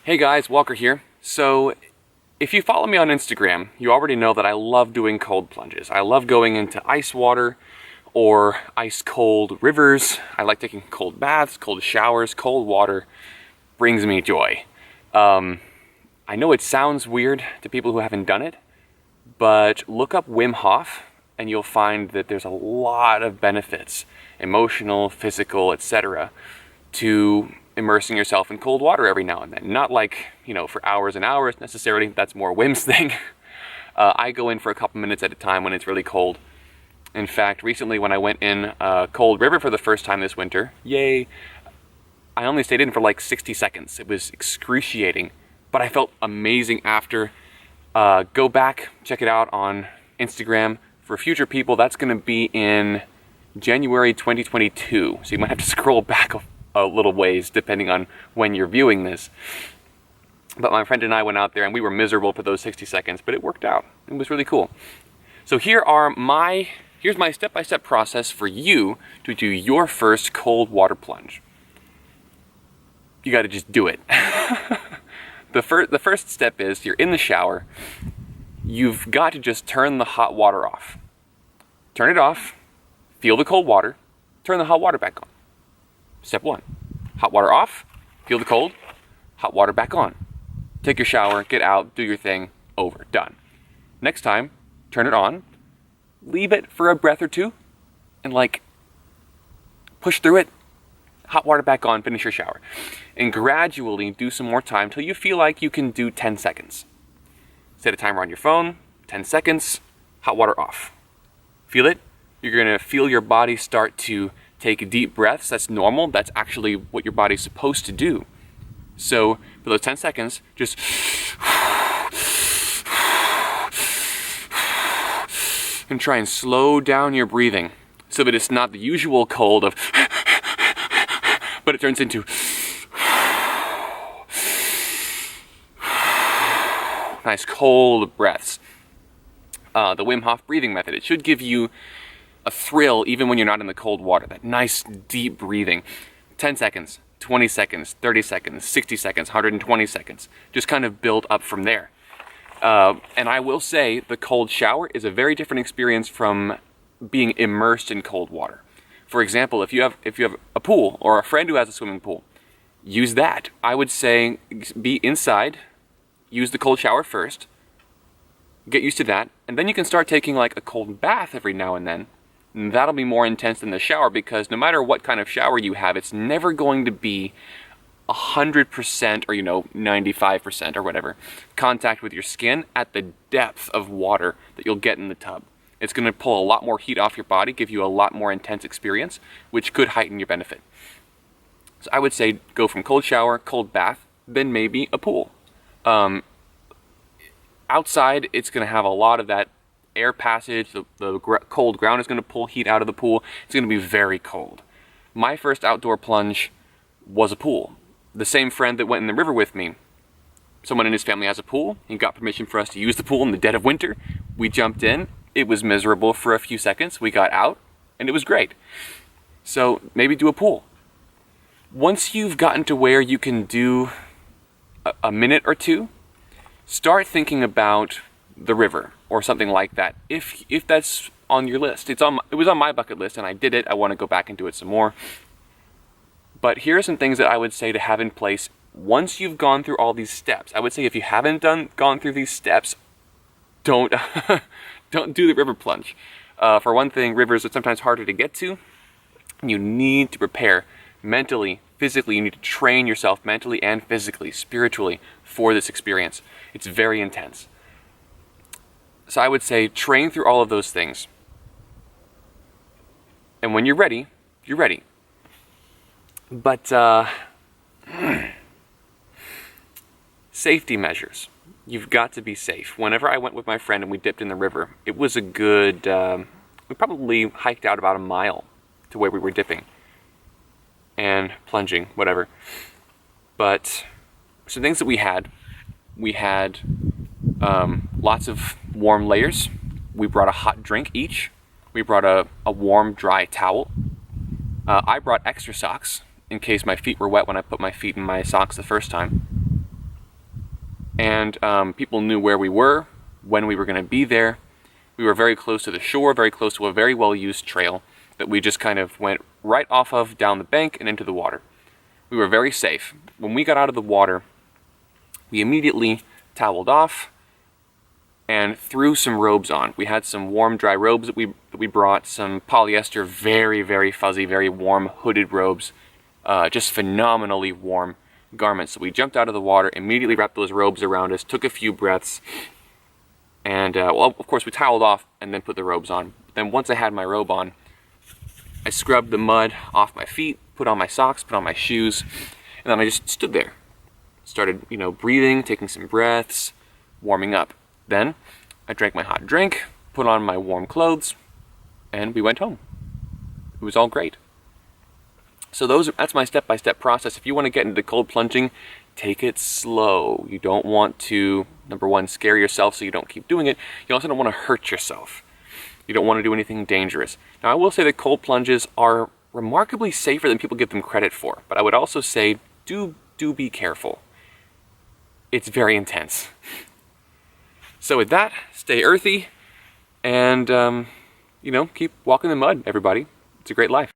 Hey guys, Walker here. So, if you follow me on Instagram, you already know that I love doing cold plunges. I love going into ice water or ice cold rivers. I like taking cold baths, cold showers. Cold water brings me joy. I know it sounds weird to people who haven't done it, but look up Wim Hof and you'll find that there's a lot of benefits, emotional, physical, etc., to immersing yourself in cold water every now and then. Not like, for hours and hours necessarily. That's more Wim's thing. I go in for a couple minutes at a time when it's really cold. In fact, recently when I went in a cold river for the first time this winter, yay, I only stayed in for like 60 seconds. It was excruciating, but I felt amazing after. Go back, check it out on Instagram. For future people, that's going to be in January 2022. So you might have to scroll back a little ways depending on when you're viewing this. But my friend and I went out there and we were miserable for those 60 seconds, but it worked out. It was really cool. So here's my step-by-step process for you to do your first cold water plunge. You got to just do it. The first step is you're in the shower. You've got to just turn the hot water off. Turn it off, feel the cold water, turn the hot water back on. Step 1, hot water off, feel the cold, hot water back on. Take your shower, get out, do your thing, over, done. Next time, turn it on, leave it for a breath or two, and push through it, hot water back on, finish your shower. And gradually do some more time till you feel like you can do 10 seconds. Set a timer on your phone, 10 seconds, hot water off. Feel it? You're gonna feel your body start to take deep breaths. That's normal. That's actually what your body's supposed to do. So for those 10 seconds, just and try and slow down your breathing so that it's not the usual cold of but it turns into nice cold breaths. The Wim Hof breathing method. It should give you a thrill even when you're not in the cold water. That nice deep breathing. 10 seconds, 20 seconds, 30 seconds, 60 seconds, 120 seconds. Just kind of build up from there. And I will say the cold shower is a very different experience from being immersed in cold water. For example, if you have a pool or a friend who has a swimming pool, use that. I would say be inside, use the cold shower first, get used to that, and then you can start taking like a cold bath every now and then. And that'll be more intense than the shower because no matter what kind of shower you have, it's never going to be 100% or 95% or whatever contact with your skin at the depth of water that you'll get in the tub. It's going to pull a lot more heat off your body, give you a lot more intense experience, which could heighten your benefit. So I would say go from cold shower, cold bath, then maybe a pool. Outside, it's going to have a lot of that air passage. The cold ground is going to pull heat out of the pool. It's going to be very cold. My first outdoor plunge was a pool. The same friend that went in the river with me, someone in his family has a pool. He got permission for us to use the pool in the dead of winter. We jumped in. It was miserable for a few seconds. We got out, and it was great. So maybe do a pool. Once you've gotten to where you can do a minute or two, start thinking about the river or something like that. If that's on your list, it was on my bucket list and I did it. I want to go back and do it some more. But here are some things that I would say to have in place once you've gone through all these steps. I would say if you haven't gone through these steps, don't do the river plunge. For one thing, rivers are sometimes harder to get to. You need to prepare mentally, physically. You need to train yourself mentally and physically, spiritually for this experience. It's very intense. So I would say train through all of those things. And when you're ready, you're ready. But safety measures. You've got to be safe. Whenever I went with my friend and we dipped in the river, it was a good, we probably hiked out about a mile to where we were dipping and plunging, whatever. But some things that we had lots of warm layers. We brought a hot drink each. We brought a warm, dry towel. I brought extra socks in case my feet were wet when I put my feet in my socks the first time. and people knew where we were, when we were going to be there. We were very close to the shore, very close to a very well-used trail that we just kind of went right off of down the bank and into the water. We were very safe. When we got out of the water, we immediately toweled off and threw some robes on. We had some warm, dry robes that we brought, some polyester, very, very fuzzy, very warm hooded robes, just phenomenally warm garments. So we jumped out of the water, immediately wrapped those robes around us, took a few breaths, and well, of course we toweled off and then put the robes on. Then once I had my robe on, I scrubbed the mud off my feet, put on my socks, put on my shoes, and then I just stood there. Started, breathing, taking some breaths, warming up. Then I drank my hot drink, put on my warm clothes, and we went home. It was all great. So that's my step-by-step process. If you want to get into cold plunging, take it slow. You don't want to, number one, scare yourself so you don't keep doing it. You also don't want to hurt yourself. You don't want to do anything dangerous. Now, I will say that cold plunges are remarkably safer than people give them credit for, but I would also say do be careful. It's very intense. So with that, stay earthy and, keep walking the mud, everybody. It's a great life.